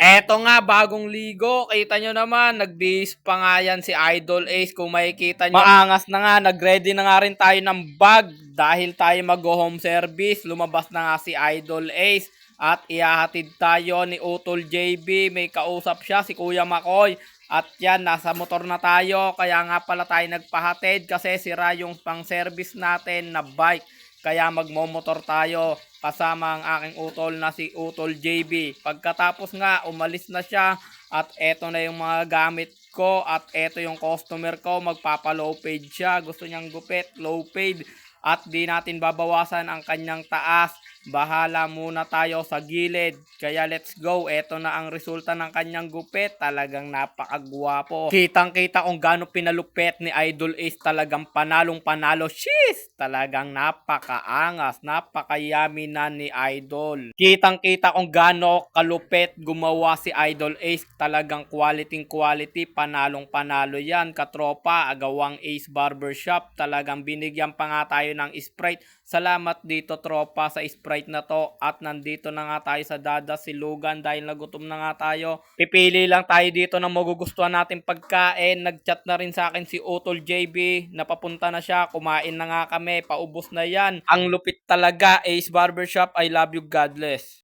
Eto nga, bagong ligo. Kita nyo naman, nagbihis pa nga yan si Idol Ace. Kung makikita nyo, maangas na nga. Nag-ready na nga rin tayo ng bag. Dahil tayo mag-home service, lumabas na nga si Idol Ace. At ihahatid tayo ni Utol JB. May kausap siya, si Kuya Makoy. At yan, nasa motor na tayo. Kaya nga pala tayo nagpahatid kasi sira yung pang-service natin na bike. Kaya magmomotor tayo kasama ang aking utol na si Utol JB. Pagkatapos nga, umalis na siya at eto na yung mga gamit ko at eto yung customer ko. Magpapa-low paid siya. Gusto niyang gupit, low paid. At di natin babawasan ang kanyang taas. Bahala muna tayo sa gilid. Kaya let's go. Eto na ang resulta ng kanyang gupit. Talagang napakagwapo. Kitang-kita kung gaano pinalupet ni Idol Ace. Talagang panalong panalo. Sheesh! Talagang napakaangas. Napakayami na ni Idol. Kitang-kita kung gaano kalupet gumawa si Idol Ace. Talagang quality. Panalong panalo yan. Katropa, agawang Ace Barbershop. Talagang binigyan pa nga tayo ng Sprite. Salamat dito tropa sa Sprite na to. At nandito na nga tayo sa Dada Silugan dahil nagutom na nga tayo. Pipili lang tayo dito ng magugustuhan natin pagkain. Nagchat na rin sa akin si Utol JB. Napapunta na siya. Kumain na nga kami. Paubos na yan. Ang lupit talaga. Ace Barbershop. I love you. God bless.